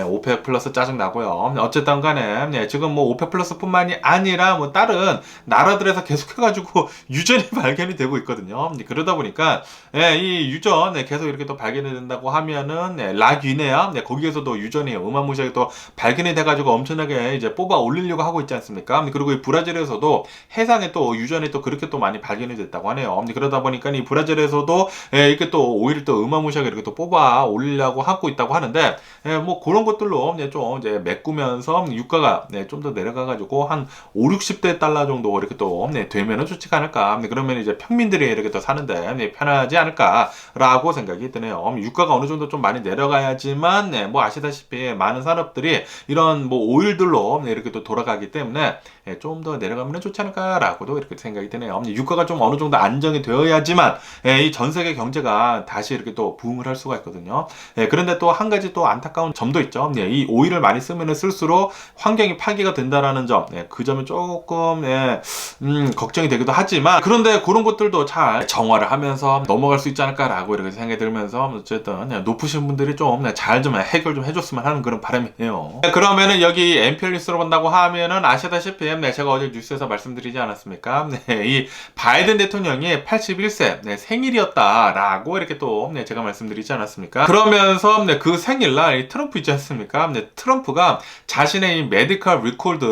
오펙 플러스 짜증 나고요. 어쨌든 간에 지금 뭐 오펙 플러스 뿐만이 아니라 뭐 다른 나라들에서 계속해가지고 유전이 발견이 되고 있거든요. 그러다 보니까 이 유전 계속 이렇게 또 발견이 된다고 하면은 라귀네아 거기에서도 유전이 어마무시하게 또 발견이 돼가지고 엄청나게 이제 뽑아 올리려고 하고 있지 않습니까? 그리고 이 브라질에서도 해상에 또 유전이 또 그렇게 또 많이 발견이 됐다고 하네요. 그러다 보니까 이 브라질에서도 이렇게 또 오일을 또 어마무시하게 이렇게 또 뽑아 올리려고 하고 있다고 하는데 뭐 그런 것들로 좀 이제 메꾸면서 유가가 좀 더 내려가가지고 한 5, 60대 달러 정도 이렇게 또 되면은 좋지 않을까. 그러면 이제 평민들이 이렇게 또 사는데 편하지 않을까라고 생각이 드네요. 유가가 어느 정도 좀 많이 내려가야지만 뭐 아시다시피 많은 산업들이 이런 뭐 오일들로 이렇게 또 돌아가기 때문에 좀 더 내려가면 좋지 않을까라고도 이렇게 생각이 드네요. 유가가 좀 어느 정도 안정이 되어야지만 이 전 세계 경제가 다시 이렇게 또 부흥을 할 수가 있거든요. 그런데 또 한 가지 또 안타까운 점도 있죠. 이 오일을 많이 쓰면 쓸수록 환경이 파괴가 된다라는 점, 그 점은 조금 걱정이 되기도 하지만 그런데 그런 것들도 잘 정화를 하면서 넘어갈 수 있지 않을까라고 이렇게 생각이 들면서 어쨌든 높으신 분들이 좀 잘 좀 해결 좀 해줬으면 하는 그런 바람이에요. 그러면은 여기 MPL 뉴스로 본다고 하면은 아시다시피 제가 어제 뉴스에서 말씀드리지 않았습니까? 이 바이든 대통령이 81세 생일이었다라고 이렇게 또 제가 말씀드리지 않았습니까? 그러면서 그 생일날 이 트럼프 있지 않습니까? 트럼프가 자신의 이 메디컬 리코드,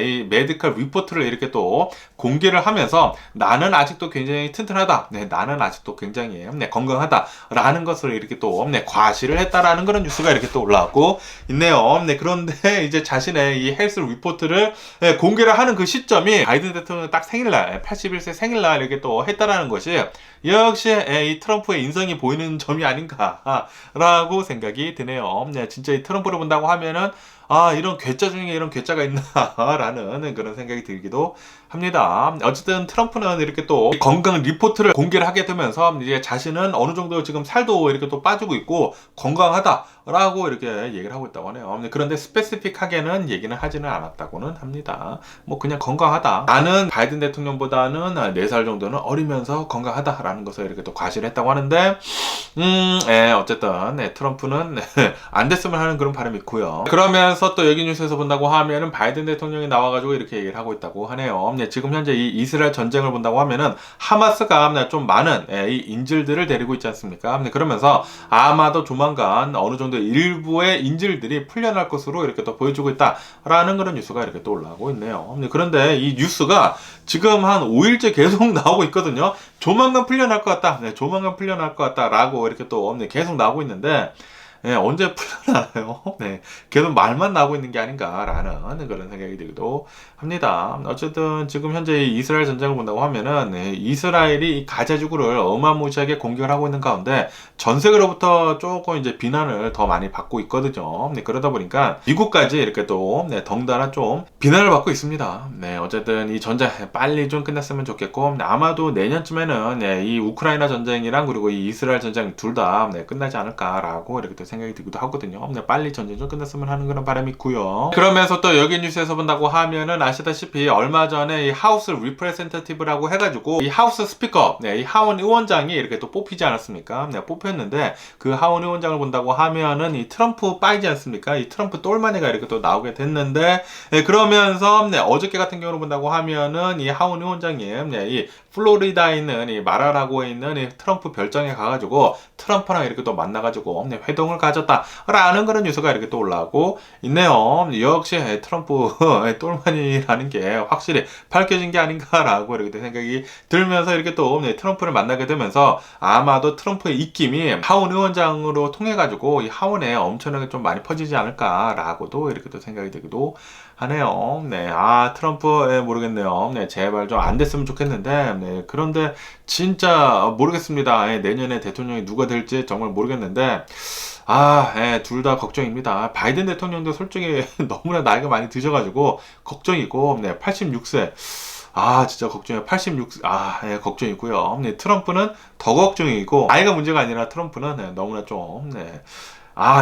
이 메디컬 리포트를 이렇게 또 공개를 하면서 나는 아직도 굉장히 튼튼하다. 나는 아직도 굉장히 건강하다라는 것을 이렇게 또 과시를 했다라는 그런 뉴스가 이렇게 또 올라왔고 있네요. 그런데 이제 자신의 이 헬스 리포트를 공개를 하는 그 시점이 바이든 대통령 딱 생일날, 81세 생일날 이렇게 또 했다라는 것이 역시 이 트럼프의 인성이 보이는 점이 아닌가라고 생각이 드네요. 진짜 이 트럼프를 본다고 하면은 이런 괴짜 중에 이런 괴짜가 있나라는 그런 생각이 들기도 합니다. 어쨌든 트럼프는 이렇게 또 건강 리포트를 공개를 하게 되면서 이제 자신은 어느 정도 지금 살도 이렇게 또 빠지고 있고 건강하다라고 이렇게 얘기를 하고 있다고 하네요. 그런데 스페시픽하게는 얘기는 하지는 않았다고는 합니다. 뭐 그냥 건강하다. 나는 바이든 대통령보다는 4살 정도는 어리면서 건강하다라는 것을 이렇게 또 과시를 했다고 하는데 어쨌든 트럼프는 안 됐으면 하는 그런 바람이 있고요. 그러면서 또 여기 뉴스에서 본다고 하면은 바이든 대통령이 나와가지고 이렇게 얘기를 하고 있다고 하네요. 지금 현재 이 이스라엘 전쟁을 본다고 하면은 하마스가 좀 많은 이 인질들을 데리고 있지 않습니까? 그러면서 아마도 조만간 어느 정도 일부의 인질들이 풀려날 것으로 이렇게 또 보여주고 있다라는 그런 뉴스가 이렇게 또 올라오고 있네요. 그런데 이 뉴스가 지금 한 5일째 계속 나오고 있거든요. 조만간 풀려날 것 같다. 조만간 풀려날 것 같다라고 이렇게 또 계속 나오고 있는데 언제 풀려나요? 계속 말만 나오고 있는 게 아닌가라는 그런 생각이 들기도 합니다. 어쨌든 지금 현재 이스라엘 전쟁을 본다고 하면은 이스라엘이 이 가자지구를 어마무시하게 공격을 하고 있는 가운데 전 세계로부터 조금 이제 비난을 더 많이 받고 있거든요. 그러다 보니까 미국까지 이렇게 또 덩달아 좀 비난을 받고 있습니다. 어쨌든 이 전쟁 빨리 좀 끝났으면 좋겠고 아마도 내년쯤에는 이 우크라이나 전쟁이랑 그리고 이 이스라엘 전쟁 둘 다 끝나지 않을까라고 이렇게 또 생각이 들기도 하거든요. 빨리 전쟁 좀 끝났으면 하는 그런 바람이 있고요. 그러면서 또 여기 뉴스에서 본다고 하면은 아시다시피 얼마 전에 이 하우스 리프레젠터티브라고 해가지고 이 하우스 스피커, 이 하원 의원장이 이렇게 또 뽑히지 않았습니까? 뽑혔는데 그 하원 의원장을 본다고 하면은 이 트럼프 빠이지 않습니까? 이 트럼프 똘마니가 이렇게 또 나오게 됐는데 그러면서 어저께 같은 경우를 본다고 하면은 이 하원 의원장이 이 플로리다에 있는 이 마라라고에 있는 이 트럼프 별장에 가가지고 트럼프랑 이렇게 또 만나가지고 회동을 가졌다라는 그런 뉴스가 이렇게 또 올라오고 있네요. 역시 트럼프 똘마니라는 게 확실히 밝혀진 게 아닌가라고 이렇게 생각이 들면서 이렇게 또 트럼프를 만나게 되면서 아마도 트럼프의 입김이 하원 의원장으로 통해가지고 이 하원에 엄청나게 좀 많이 퍼지지 않을까라고도 이렇게 또 생각이 들기도 하네요. 트럼프 모르겠네요. 제발 좀 안 됐으면 좋겠는데 그런데 진짜 모르겠습니다. 내년에 대통령이 누가 될지 정말 모르겠는데 둘 다 걱정입니다. 바이든 대통령도 솔직히 너무나 나이가 많이 드셔가지고 걱정이고 86세 진짜 걱정이에요. 86, 걱정이고요. 트럼프는 더 걱정이고, 나이가 문제가 아니라 트럼프는 너무나 좀,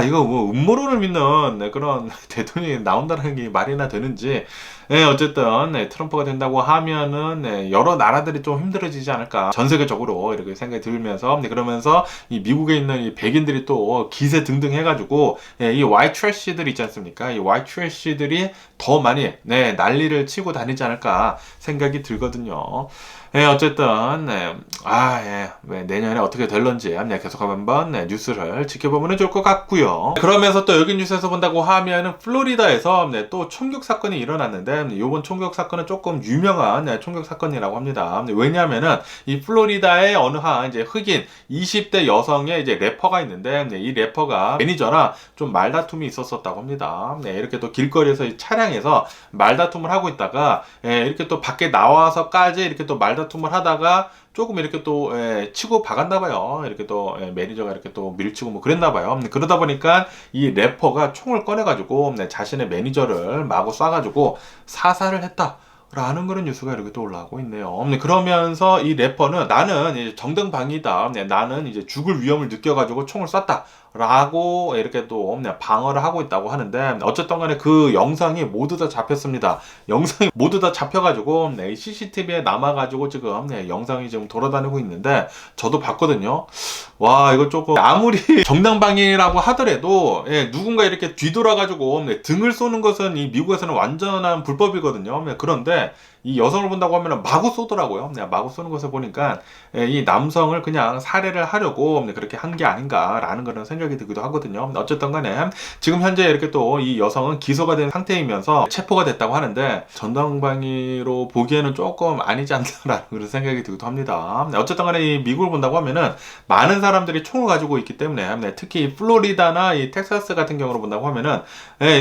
이거 뭐 음모론을 믿는 그런 대통령이 나온다는 게 말이나 되는지. 어쨌든 트럼프가 된다고 하면은 여러 나라들이 좀 힘들어지지 않을까 전 세계적으로 이렇게 생각이 들면서 그러면서 이 미국에 있는 이 백인들이 또 기세 등등 해가지고 이 화이트 트래쉬들 있지 않습니까? 이 화이트 트래쉬들이 더 많이 난리를 치고 다니지 않을까 생각이 들거든요. 어쨌든 내년에 어떻게 될런지 계속 한번 뉴스를 지켜보면 좋을 것 같고요. 그러면서 또 여기 뉴스에서 본다고 하면은 플로리다에서 또 총격 사건이 일어났는데 이번 총격 사건은 조금 유명한 총격 사건이라고 합니다. 왜냐하면은 이 플로리다의 어느 한 이제 흑인 20대 여성의 이제 래퍼가 있는데 이 래퍼가 매니저랑 좀 말다툼이 있었었다고 합니다. 이렇게 또 길거리에서 이 차량에서 말다툼을 하고 있다가 이렇게 또 밖에 나와서까지 이렇게 또 말다툼을 하다가 조금 이렇게 또 치고 박았나봐요. 이렇게 또 매니저가 이렇게 또 밀치고 뭐 그랬나봐요. 그러다 보니까 이 래퍼가 총을 꺼내가지고 자신의 매니저를 마구 쏴가지고 사살을 했다. 라는 그런 뉴스가 이렇게 또 올라오고 있네요. 그러면서 이 래퍼는 나는 이제 정당방위다. 나는 이제 죽을 위험을 느껴가지고 총을 쐈다. 라고 이렇게 또 방어를 하고 있다고 하는데 어쨌든 간에 그 영상이 모두 다 잡혔습니다. 영상이 모두 다 잡혀가지고 CCTV에 남아가지고 지금 영상이 지금 돌아다니고 있는데 저도 봤거든요. 와 이거 조금 아무리 정당방위라고 하더라도 누군가 이렇게 뒤돌아가지고 등을 쏘는 것은 이 미국에서는 완전한 불법이거든요. 그런데 이 여성을 본다고 하면 마구 쏘더라고요. 마구 쏘는 것을 보니까 이 남성을 그냥 살해를 하려고 그렇게 한 게 아닌가라는 그런 생각이 생각이 들기도 하거든요. 어쨌든 간에 지금 현재 이렇게 또 이 여성은 기소가 된 상태이면서 체포가 됐다고 하는데 전당방위로 보기에는 조금 아니지 않나라는 그런 생각이 들기도 합니다. 어쨌든 간에 이 미국을 본다고 하면은 많은 사람들이 총을 가지고 있기 때문에 특히 플로리다나 이 텍사스 같은 경우로 본다고 하면은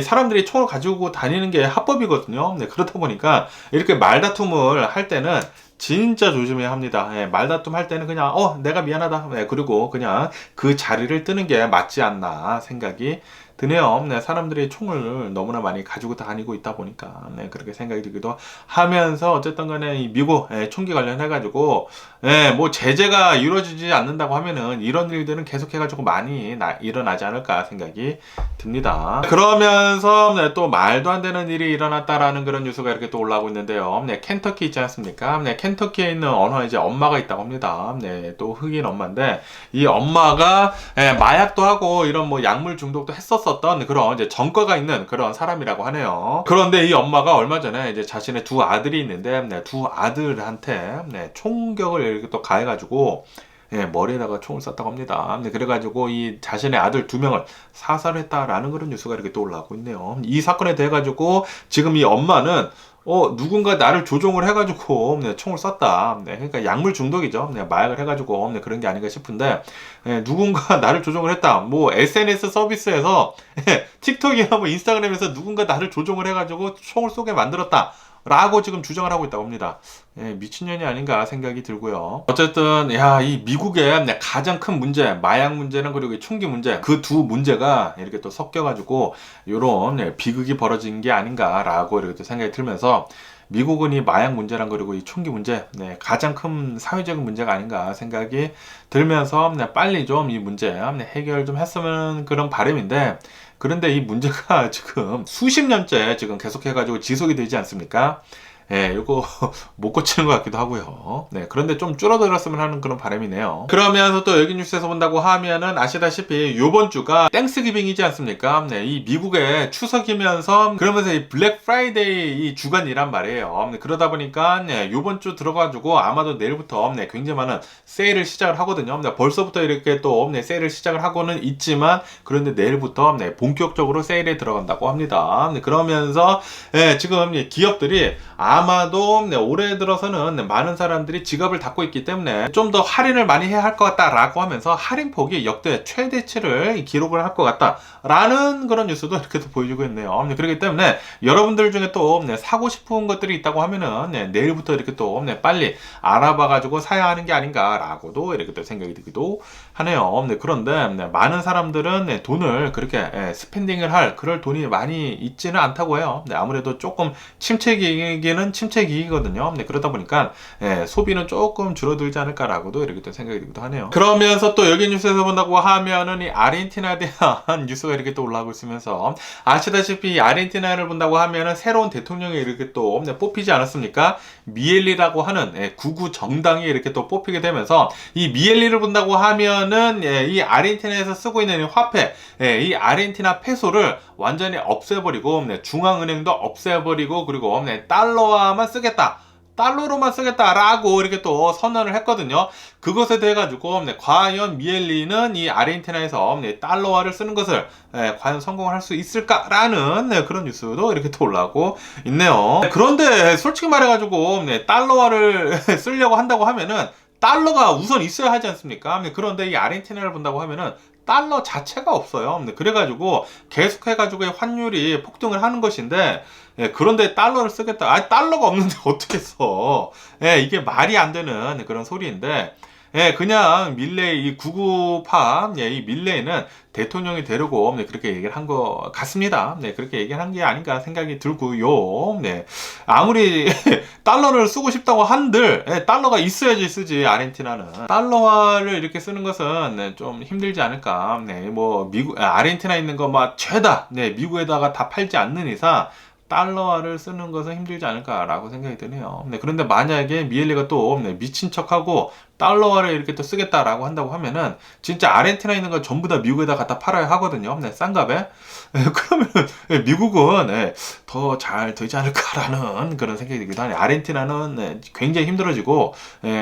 사람들이 총을 가지고 다니는 게 합법이거든요. 그렇다 보니까 이렇게 말다툼을 할 때는 진짜 조심해야 합니다. 말다툼 할 때는 그냥 내가 미안하다. 그리고 그냥 그 자리를 뜨는 게 맞지 않나 생각이 드네요. 사람들이 총을 너무나 많이 가지고 다니고 있다 보니까 그렇게 생각이 들기도 하면서 어쨌든 간에 이 미국 총기 관련해가지고 뭐 제재가 이루어지지 않는다고 하면은 이런 일들은 계속해가지고 많이 일어나지 않을까 생각이 듭니다. 그러면서 또 말도 안 되는 일이 일어났다라는 그런 뉴스가 이렇게 또 올라오고 있는데요. 켄터키 있지 않습니까? 켄터키에 있는 어느 이제 엄마가 있다고 합니다. 또 흑인 엄마인데 이 엄마가 마약도 하고 이런 뭐 약물 중독도 했었던 그런 이제 전과가 있는 그런 사람이라고 하네요. 그런데 이 엄마가 얼마 전에 이제 자신의 두 아들이 있는데 두 아들한테 총격을 이렇게 또 가해가지고 머리에다가 총을 쐈다고 합니다. 그래가지고 이 자신의 아들 2명을 사살했다라는 그런 뉴스가 이렇게 또 올라오고 있네요. 이 사건에 대해 가지고 지금 이 엄마는 누군가 나를 조종을 해가지고 총을 쐈다. 그러니까 약물 중독이죠. 마약을 해가지고 그런 게 아닌가 싶은데 누군가 나를 조종을 했다. 뭐 SNS 서비스에서 틱톡이나 뭐 인스타그램에서 누군가 나를 조종을 해가지고 총을 쏘게 만들었다. 라고 지금 주장을 하고 있다고 합니다. 미친년이 아닌가 생각이 들고요. 어쨌든 이 미국의 가장 큰 문제, 마약 문제는 그리고 이 총기 문제, 그 두 문제가 이렇게 또 섞여가지고 이런 비극이 벌어진 게 아닌가라고 이렇게 또 생각이 들면서 미국은 이 마약 문제랑 그리고 이 총기 문제 가장 큰 사회적인 문제가 아닌가 생각이 들면서 빨리 좀 이 문제 해결 좀 했으면 그런 바람인데 그런데 이 문제가 지금 수십 년째 지금 계속해가지고 지속이 되지 않습니까? 이거 못 고치는 것 같기도 하고요. 그런데 좀 줄어들었으면 하는 그런 바람이네요. 그러면서 또 여기 뉴스에서 본다고 하면은 아시다시피 요번 주가 땡스기빙이지 않습니까? 이 미국의 추석이면서 그러면서 이 블랙 프라이데이 이 주간이란 말이에요. 그러다 보니까 요번 주 들어가지고 아마도 내일부터 굉장히 많은 세일을 시작을 하거든요. 벌써부터 이렇게 또 세일을 시작을 하고는 있지만 그런데 내일부터 본격적으로 세일에 들어간다고 합니다. 그러면서 지금 기업들이 아마도 올해 들어서는 많은 사람들이 지갑을 닫고 있기 때문에 좀 더 할인을 많이 해야 할 것 같다라고 하면서 할인폭이 역대 최대치를 기록을 할 것 같다라는 그런 뉴스도 이렇게 또 보여주고 있네요. 그렇기 때문에 여러분들 중에 또 사고 싶은 것들이 있다고 하면은 내일부터 이렇게 또 빨리 알아봐가지고 사야 하는 게 아닌가라고도 이렇게 또 생각이 들기도 하네요. 그런데 많은 사람들은 돈을 그렇게 스pen딩을 할 그럴 돈이 많이 있지는 않다고 해요. 아무래도 조금 침체기기는 침체기기거든요. 그러다 보니까 소비는 조금 줄어들지 않을까라고도 이렇게 또 생각이 들기도 하네요. 그러면서 또 여기 뉴스에서 본다고 하면은 이 아르헨티나에 대한 뉴스가 이렇게 또 올라오고 있으면서 아시다시피 아르헨티나를 본다고 하면은 새로운 대통령이 이렇게 또 뽑히지 않았습니까? 미엘리라고 하는 구구 정당이 이렇게 또 뽑히게 되면서 이 미엘리를 본다고 하면은 이 아르헨티나에서 쓰고 있는 이 화폐, 이 아르헨티나 페소를 완전히 없애버리고 중앙은행도 없애버리고 그리고 달러화만 쓰겠다. 달러로만 쓰겠다라고 이렇게 또 선언을 했거든요. 그것에 대해 가지고 과연 미엘리는 이 아르헨티나에서 달러화를 쓰는 것을 과연 성공을 할 수 있을까라는 그런 뉴스도 이렇게 또 올라오고 있네요. 그런데 솔직히 말해가지고 달러화를 쓰려고 한다고 하면은 달러가 우선 있어야 하지 않습니까? 그런데 이 아르헨티나를 본다고 하면은 달러 자체가 없어요. 그래가지고 계속해가지고 환율이 폭등을 하는 것인데 그런데 달러를 쓰겠다. 달러가 없는데 어떻게 써? 이게 말이 안 되는 그런 소리인데 그냥 밀레이 이 구구파 이 밀레이는 대통령이 되려고 그렇게 얘기를 한 것 같습니다. 그렇게 얘기를 한 게 아닌가 생각이 들고요. 아무리 달러를 쓰고 싶다고 한들 달러가 있어야지 쓰지. 아르헨티나는 달러화를 이렇게 쓰는 것은 좀 힘들지 않을까. 뭐 미국 아르헨티나 있는 거 막 죄다 미국에다가 다 팔지 않는 이상 달러화를 쓰는 것은 힘들지 않을까라고 생각이 드네요. 네, 그런데 만약에 미엘리가 또 미친 척하고 달러화를 이렇게 또 쓰겠다라고 한다고 하면은 진짜 아르헨티나에 있는 걸 전부 다 미국에다 갖다 팔아야 하거든요. 네, 싼 값에. 그러면 미국은 더 잘 되지 않을까라는 그런 생각이 들기도 하네요. 아르헨티나는 굉장히 힘들어지고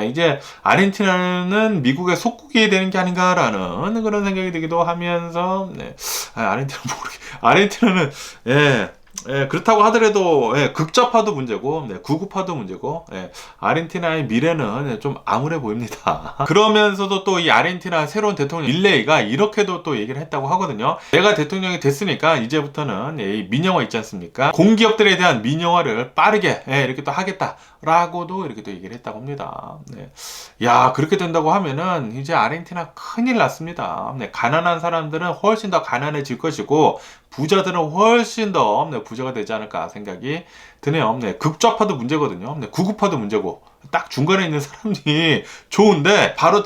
이제 아르헨티나는 미국의 속국이 되는 게 아닌가라는 그런 생각이 들기도 하면서 아르헨티나는 그렇다고 하더라도 극좌파도 문제고 구구파도 문제고 아르헨티나의 미래는 좀 암울해 보입니다. 그러면서도 또 이 아르헨티나 새로운 대통령 밀레이가 이렇게도 또 얘기를 했다고 하거든요. 내가 대통령이 됐으니까 이제부터는 이 민영화 있지 않습니까? 공기업들에 대한 민영화를 빠르게 이렇게 또 하겠다라고도 이렇게 또 얘기를 했다고 합니다. 야, 그렇게 된다고 하면은 이제 아르헨티나 큰일 났습니다. 가난한 사람들은 훨씬 더 가난해질 것이고 부자들은 훨씬 더 부자가 되지 않을까 생각이 드네요. 극좌파도 문제거든요. 구구파도 문제고 딱 중간에 있는 사람이 좋은데 바로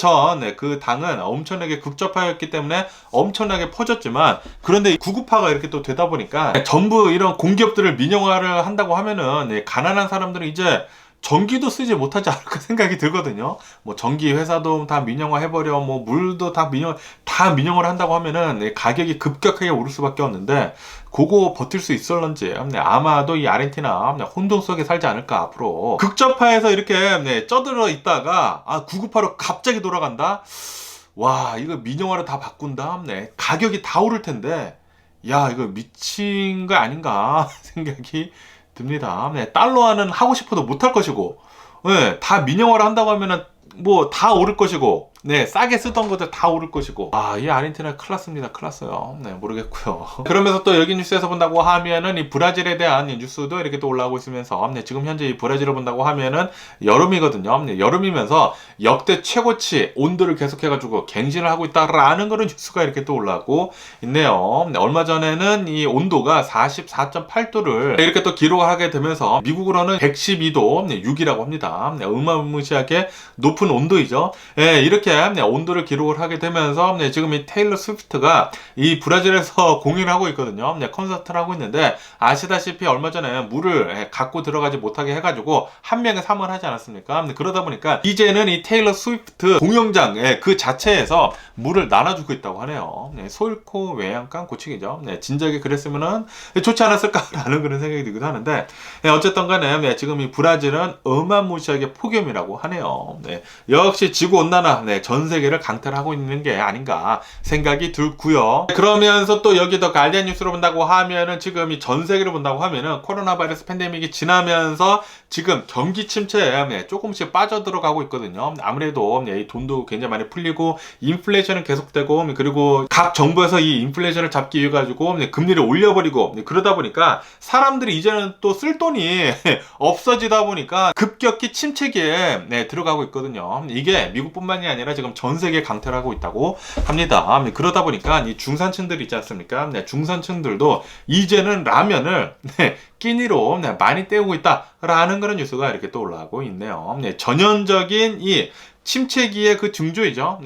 그 당은 엄청나게 극좌파였기 때문에 엄청나게 퍼졌지만 그런데 구구파가 이렇게 또 되다 보니까 전부 이런 공기업들을 민영화를 한다고 하면은 가난한 사람들은 이제 전기도 쓰지 못하지 않을까 생각이 들거든요. 뭐 전기 회사도 다 민영화 해버려, 뭐 물도 다 민영화를 한다고 하면은 가격이 급격하게 오를 수밖에 없는데 그거 버틸 수 있을런지 아마도 이 아르헨티나 혼돈 속에 살지 않을까 앞으로. 극좌파에서 이렇게 쩌들어 있다가 구구파로 갑자기 돌아간다. 와, 이거 민영화를 다 바꾼다. 가격이 다 오를 텐데 야, 이거 미친 거 아닌가 생각이 듭니다. 달러화는 하고 싶어도 못할 것이고, 다 민영화를 한다고 하면은 뭐 다 오를 것이고, 싸게 쓰던 것들 다 오를 것이고. 이 아르헨티나 큰일 났습니다. 큰일 났어요. 모르겠고요. 그러면서 또 여기 뉴스에서 본다고 하면은 이 브라질에 대한 뉴스도 이렇게 또 올라오고 있으면서, 지금 현재 이 브라질을 본다고 하면은 여름이거든요. 여름이면서 역대 최고치 온도를 계속해가지고 갱신을 하고 있다라는 그런 뉴스가 이렇게 또 올라오고 있네요. 얼마 전에는 이 온도가 44.8도를 이렇게 또 기록을 하게 되면서 미국으로는 112도 6이라고 합니다. 어마무시하게 높은 온도이죠. 이렇게 온도를 기록을 하게 되면서 지금 이 테일러 스위프트가 이 브라질에서 공연을 하고 있거든요. 콘서트를 하고 있는데 아시다시피 얼마 전에 물을 갖고 들어가지 못하게 해가지고 한 명에 사망하지 않았습니까? 그러다 보니까 이제는 이 테일러 스위프트 공연장 그 자체에서 물을 나눠주고 있다고 하네요. 소일코 외양간 고치기죠. 진작에 그랬으면은 좋지 않았을까라는 그런 생각이 들기도 하는데 어쨌든 간에 지금 이 브라질은 어마무시하게 폭염이라고 하네요. 역시 지구온난화 전 세계를 강탈하고 있는 게 아닌가 생각이 들고요. 그러면서 또 여기 더 가디언 뉴스로 본다고 하면은 지금 이 전 세계를 본다고 하면은 코로나 바이러스 팬데믹이 지나면서 지금 경기 침체에 조금씩 빠져들어가고 있거든요. 아무래도 이 돈도 굉장히 많이 풀리고 인플레이션은 계속되고 그리고 각 정부에서 이 인플레이션을 잡기 위해 가지고 금리를 올려버리고 그러다 보니까 사람들이 이제는 또 쓸 돈이 없어지다 보니까 급격히 침체기에 들어가고 있거든요. 이게 미국뿐만이 아니라 지금 전 세계 강퇴를 하고 있다고 합니다. 그러다 보니까 이 중산층들 있지 않습니까? 중산층들도 이제는 라면을 끼니로 많이 때우고 있다라는 그런 뉴스가 이렇게 또 올라오고 있네요. 전형적인 이 침체기의 그 징조이죠.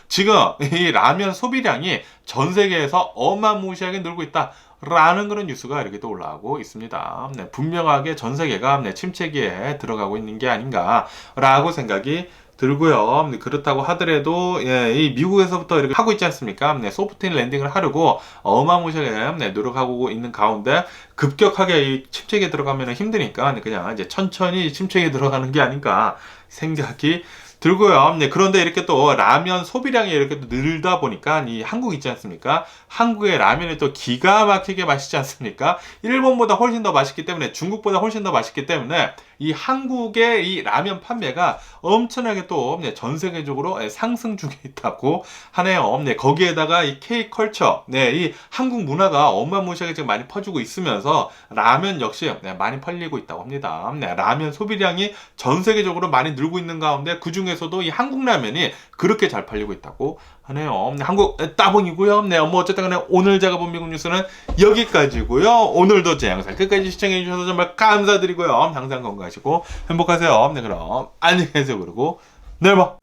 지금 이 라면 소비량이 전 세계에서 어마무시하게 늘고 있다. 라는 그런 뉴스가 이렇게 또 올라오고 있습니다. 분명하게 전 세계가 침체기에 들어가고 있는 게 아닌가라고 생각이 들고요. 그렇다고 하더라도 이 미국에서부터 이렇게 하고 있지 않습니까? 소프트인 랜딩을 하려고 어마무시하게 노력하고 있는 가운데 급격하게 이 침체기에 들어가면 힘드니까 그냥 이제 천천히 침체기에 들어가는 게 아닌가 생각이 들고요. 그런데 이렇게 또 라면 소비량이 이렇게 또 늘다 보니까 이 한국 있지 않습니까? 한국의 라면이 또 기가 막히게 맛있지 않습니까? 일본보다 훨씬 더 맛있기 때문에 중국보다 훨씬 더 맛있기 때문에 이 한국의 이 라면 판매가 엄청나게 또 전 세계적으로 상승 중에 있다고 하네요. 거기에다가 이 K컬처, 이 한국 문화가 어마무시하게 지금 많이 퍼지고 있으면서 라면 역시 많이 팔리고 있다고 합니다. 라면 소비량이 전 세계적으로 많이 늘고 있는 가운데 그 중에서도 이 한국 라면이 그렇게 잘 팔리고 있다고 하네요. 한국 따봉이고요. 뭐 어쨌든 간에 오늘 제가 본 미국 뉴스는 여기까지고요. 오늘도 제 영상 끝까지 시청해 주셔서 정말 감사드리고요. 항상 건강하시고 행복하세요. 그럼 안녕히 계세요. 그리고 내일 봐.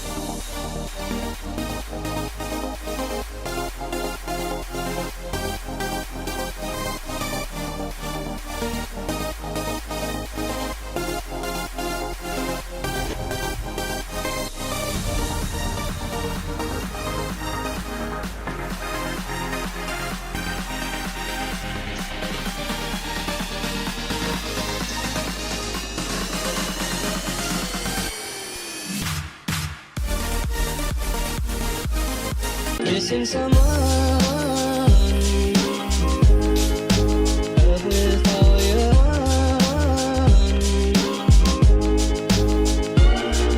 missing someone. With all your heart.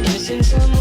Missing someone.